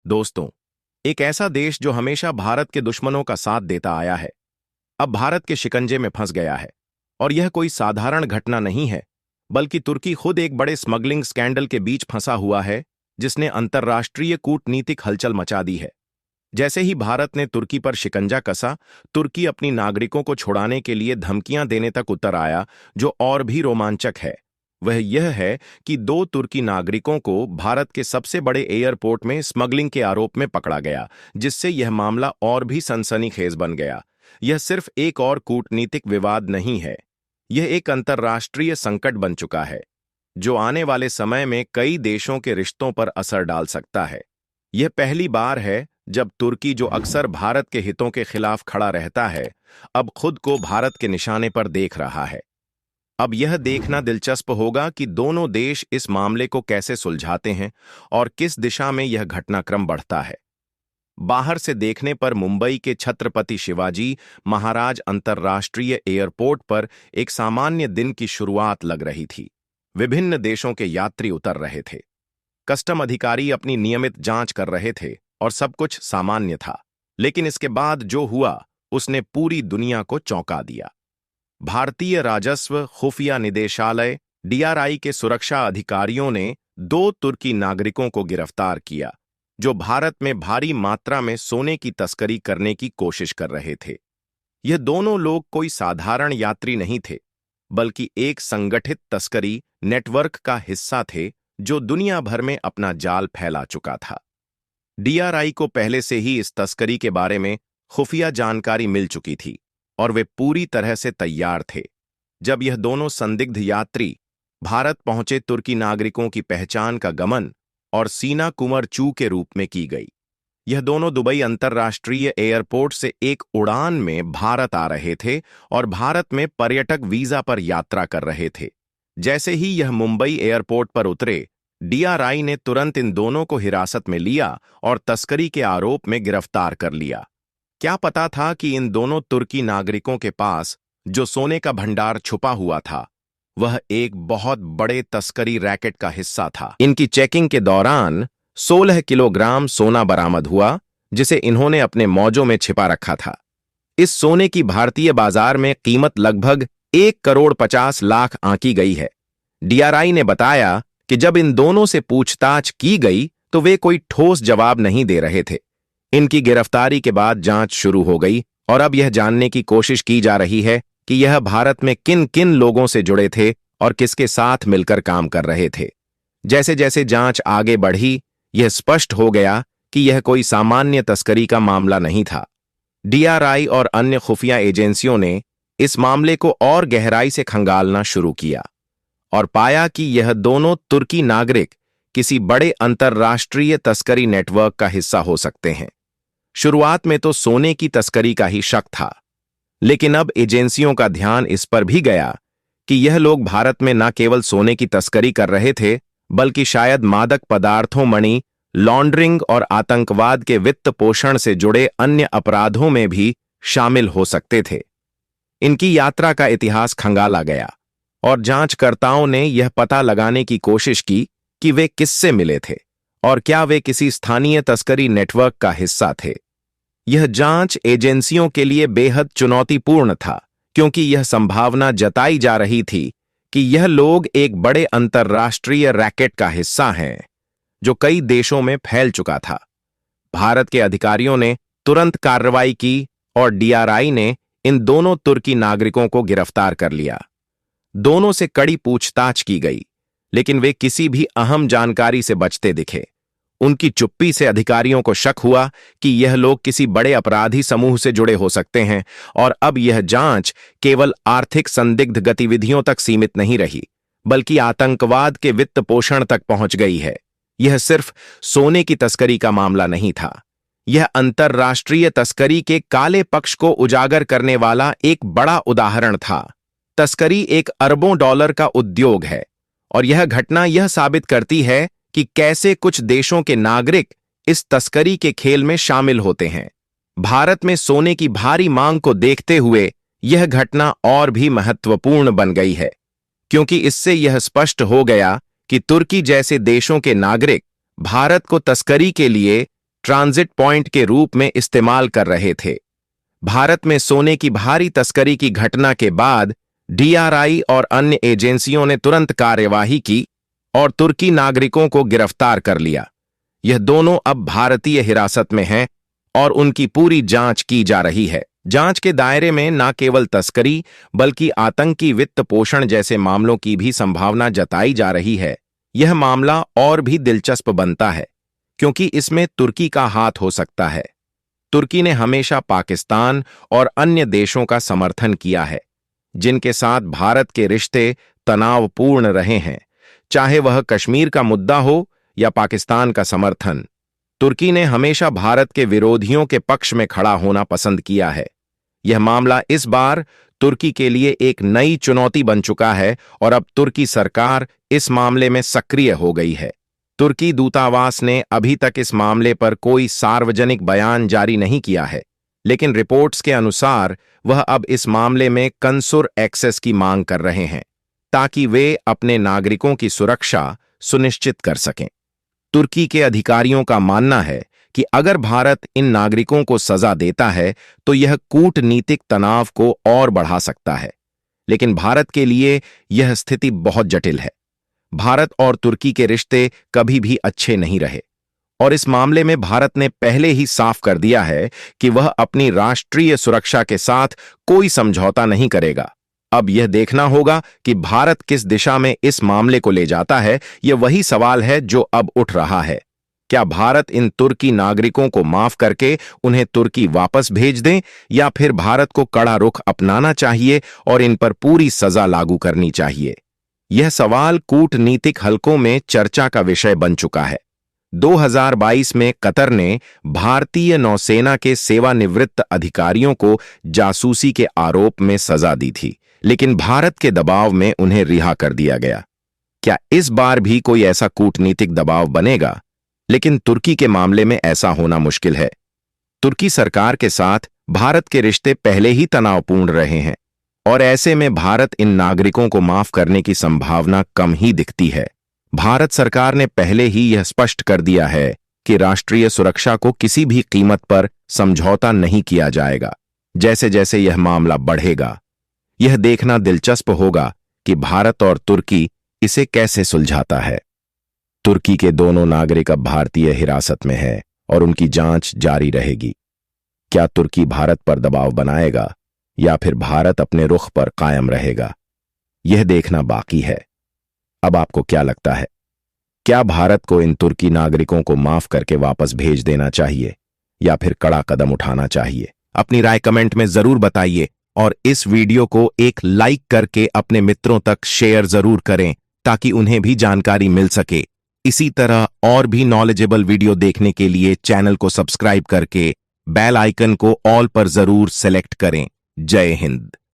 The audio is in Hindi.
दोस्तों, एक ऐसा देश जो हमेशा भारत के दुश्मनों का साथ देता आया है, अब भारत के शिकंजे में फंस गया है। और यह कोई साधारण घटना नहीं है, बल्कि तुर्की खुद एक बड़े स्मगलिंग स्कैंडल के बीच फंसा हुआ है, जिसने अंतर्राष्ट्रीय कूटनीतिक हलचल मचा दी है। जैसे ही भारत ने तुर्की पर शिकंजा कसा, तुर्की अपनी नागरिकों को छुड़ाने के लिए धमकियां देने तक उतर आया। जो और भी रोमांचक है वह यह है कि दो तुर्की नागरिकों को भारत के सबसे बड़े एयरपोर्ट में स्मगलिंग के आरोप में पकड़ा गया, जिससे यह मामला और भी सनसनीखेज बन गया। यह सिर्फ एक और कूटनीतिक विवाद नहीं है, यह एक अंतर्राष्ट्रीय संकट बन चुका है, जो आने वाले समय में कई देशों के रिश्तों पर असर डाल सकता है। यह पहली बार है जब तुर्की, जो अक्सर भारत के हितों के खिलाफ खड़ा रहता है, अब खुद को भारत के निशाने पर देख रहा है। अब यह देखना दिलचस्प होगा कि दोनों देश इस मामले को कैसे सुलझाते हैं और किस दिशा में यह घटनाक्रम बढ़ता है। बाहर से देखने पर मुंबई के छत्रपति शिवाजी महाराज अंतर्राष्ट्रीय एयरपोर्ट पर एक सामान्य दिन की शुरुआत लग रही थी। विभिन्न देशों के यात्री उतर रहे थे, कस्टम अधिकारी अपनी नियमित जांच कर रहे थे और सब कुछ सामान्य था। लेकिन इसके बाद जो हुआ उसने पूरी दुनिया को चौंका दिया। भारतीय राजस्व खुफिया निदेशालय डीआरआई के सुरक्षा अधिकारियों ने दो तुर्की नागरिकों को गिरफ्तार किया, जो भारत में भारी मात्रा में सोने की तस्करी करने की कोशिश कर रहे थे। यह दोनों लोग कोई साधारण यात्री नहीं थे, बल्कि एक संगठित तस्करी नेटवर्क का हिस्सा थे, जो दुनिया भर में अपना जाल फैला चुका था। डीआरआई को पहले से ही इस तस्करी के बारे में खुफिया जानकारी मिल चुकी थी और वे पूरी तरह से तैयार थे। जब यह दोनों संदिग्ध यात्री भारत पहुंचे, तुर्की नागरिकों की पहचान का गमन और सीना कुंवर चू के रूप में की गई। यह दोनों दुबई अंतर्राष्ट्रीय एयरपोर्ट से एक उड़ान में भारत आ रहे थे और भारत में पर्यटक वीजा पर यात्रा कर रहे थे। जैसे ही यह मुंबई एयरपोर्ट पर उतरे, डीआरआई ने तुरंत इन दोनों को हिरासत में लिया और तस्करी के आरोप में गिरफ्तार कर लिया। क्या पता था कि इन दोनों तुर्की नागरिकों के पास जो सोने का भंडार छुपा हुआ था, वह एक बहुत बड़े तस्करी रैकेट का हिस्सा था। इनकी चेकिंग के दौरान 16 किलोग्राम सोना बरामद हुआ, जिसे इन्होंने अपने मौजों में छिपा रखा था। इस सोने की भारतीय बाजार में कीमत लगभग 1,50,00,000 आंकी गई है। डीआरआई ने बताया कि जब इन दोनों से पूछताछ की गई तो वे कोई ठोस जवाब नहीं दे रहे थे। इनकी गिरफ्तारी के बाद जांच शुरू हो गई और अब यह जानने की कोशिश की जा रही है कि यह भारत में किन किन लोगों से जुड़े थे और किसके साथ मिलकर काम कर रहे थे। जैसे जैसे जांच आगे बढ़ी, यह स्पष्ट हो गया कि यह कोई सामान्य तस्करी का मामला नहीं था। डीआरआई और अन्य खुफिया एजेंसियों ने इस मामले को और गहराई से खंगालना शुरू किया और पाया कि यह दोनों तुर्की नागरिक किसी बड़े अंतर्राष्ट्रीय तस्करी नेटवर्क का हिस्सा हो सकते हैं। शुरुआत में तो सोने की तस्करी का ही शक था, लेकिन अब एजेंसियों का ध्यान इस पर भी गया कि यह लोग भारत में न केवल सोने की तस्करी कर रहे थे, बल्कि शायद मादक पदार्थों, मनी लॉन्ड्रिंग और आतंकवाद के वित्त पोषण से जुड़े अन्य अपराधों में भी शामिल हो सकते थे। इनकी यात्रा का इतिहास खंगाला गया और जांचकर्ताओं ने यह पता लगाने की कोशिश की कि वे किससे मिले थे और क्या वे किसी स्थानीय तस्करी नेटवर्क का हिस्सा थे। यह जांच एजेंसियों के लिए बेहद चुनौतीपूर्ण था, क्योंकि यह संभावना जताई जा रही थी कि यह लोग एक बड़े अंतर्राष्ट्रीय रैकेट का हिस्सा हैं, जो कई देशों में फैल चुका था। भारत के अधिकारियों ने तुरंत कार्रवाई की और डीआरआई ने इन दोनों तुर्की नागरिकों को गिरफ्तार कर लिया। दोनों से कड़ी पूछताछ की गई, लेकिन वे किसी भी अहम जानकारी से बचते दिखे। उनकी चुप्पी से अधिकारियों को शक हुआ कि यह लोग किसी बड़े अपराधी समूह से जुड़े हो सकते हैं और अब यह जांच केवल आर्थिक संदिग्ध गतिविधियों तक सीमित नहीं रही, बल्कि आतंकवाद के वित्त पोषण तक पहुंच गई है। यह सिर्फ सोने की तस्करी का मामला नहीं था, यह अंतर्राष्ट्रीय तस्करी के काले पक्ष को उजागर करने वाला एक बड़ा उदाहरण था। तस्करी एक अरबों डॉलर का उद्योग है और यह घटना यह साबित करती है कि कैसे कुछ देशों के नागरिक इस तस्करी के खेल में शामिल होते हैं। भारत में सोने की भारी मांग को देखते हुए यह घटना और भी महत्वपूर्ण बन गई है, क्योंकि इससे यह स्पष्ट हो गया कि तुर्की जैसे देशों के नागरिक भारत को तस्करी के लिए ट्रांजिट पॉइंट के रूप में इस्तेमाल कर रहे थे। भारत में सोने की भारी तस्करी की घटना के बाद डीआरआई और अन्य एजेंसियों ने तुरंत कार्यवाही की और तुर्की नागरिकों को गिरफ्तार कर लिया। यह दोनों अब भारतीय हिरासत में हैं और उनकी पूरी जांच की जा रही है। जांच के दायरे में न केवल तस्करी बल्कि आतंकी वित्त पोषण जैसे मामलों की भी संभावना जताई जा रही है। यह मामला और भी दिलचस्प बनता है क्योंकि इसमें तुर्की का हाथ हो सकता है। तुर्की ने हमेशा पाकिस्तान और अन्य देशों का समर्थन किया है जिनके साथ भारत के रिश्ते तनावपूर्ण रहे हैं, चाहे वह कश्मीर का मुद्दा हो या पाकिस्तान का समर्थन। तुर्की ने हमेशा भारत के विरोधियों के पक्ष में खड़ा होना पसंद किया है। यह मामला इस बार तुर्की के लिए एक नई चुनौती बन चुका है और अब तुर्की सरकार इस मामले में सक्रिय हो गई है। तुर्की दूतावास ने अभी तक इस मामले पर कोई सार्वजनिक बयान जारी नहीं किया है, लेकिन रिपोर्ट्स के अनुसार वह अब इस मामले में कंसुर एक्सेस की मांग कर रहे हैं ताकि वे अपने नागरिकों की सुरक्षा सुनिश्चित कर सकें। तुर्की के अधिकारियों का मानना है कि अगर भारत इन नागरिकों को सजा देता है तो यह कूटनीतिक तनाव को और बढ़ा सकता है, लेकिन भारत के लिए यह स्थिति बहुत जटिल है। भारत और तुर्की के रिश्ते कभी भी अच्छे नहीं रहे और इस मामले में भारत ने पहले ही साफ कर दिया है कि वह अपनी राष्ट्रीय सुरक्षा के साथ कोई समझौता नहीं करेगा। अब यह देखना होगा कि भारत किस दिशा में इस मामले को ले जाता है। यह वही सवाल है जो अब उठ रहा है। क्या भारत इन तुर्की नागरिकों को माफ करके उन्हें तुर्की वापस भेज दें या फिर भारत को कड़ा रुख अपनाना चाहिए और इन पर पूरी सजा लागू करनी चाहिए? यह सवाल कूटनीतिक हलकों में चर्चा का विषय बन चुका है। 2022 में कतर ने भारतीय नौसेना के सेवानिवृत्त अधिकारियों को जासूसी के आरोप में सजा दी थी, लेकिन भारत के दबाव में उन्हें रिहा कर दिया गया। क्या इस बार भी कोई ऐसा कूटनीतिक दबाव बनेगा? लेकिन तुर्की के मामले में ऐसा होना मुश्किल है। तुर्की सरकार के साथ भारत के रिश्ते पहले ही तनावपूर्ण रहे हैं और ऐसे में भारत इन नागरिकों को माफ करने की संभावना कम ही दिखती है। भारत सरकार ने पहले ही यह स्पष्ट कर दिया है कि राष्ट्रीय सुरक्षा को किसी भी कीमत पर समझौता नहीं किया जाएगा। जैसे जैसे यह मामला बढ़ेगा, यह देखना दिलचस्प होगा कि भारत और तुर्की इसे कैसे सुलझाता है। तुर्की के दोनों नागरिक अब भारतीय हिरासत में हैं और उनकी जांच जारी रहेगी। क्या तुर्की भारत पर दबाव बनाएगा या फिर भारत अपने रुख पर कायम रहेगा? यह देखना बाकी है। अब आपको क्या लगता है? क्या भारत को इन तुर्की नागरिकों को माफ करके वापस भेज देना चाहिए या फिर कड़ा कदम उठाना चाहिए? अपनी राय कमेंट में जरूर बताइए और इस वीडियो को एक लाइक करके अपने मित्रों तक शेयर जरूर करें ताकि उन्हें भी जानकारी मिल सके। इसी तरह और भी नॉलेजेबल वीडियो देखने के लिए चैनल को सब्सक्राइब करके बेल आइकन को ऑल पर जरूर सेलेक्ट करें। जय हिंद।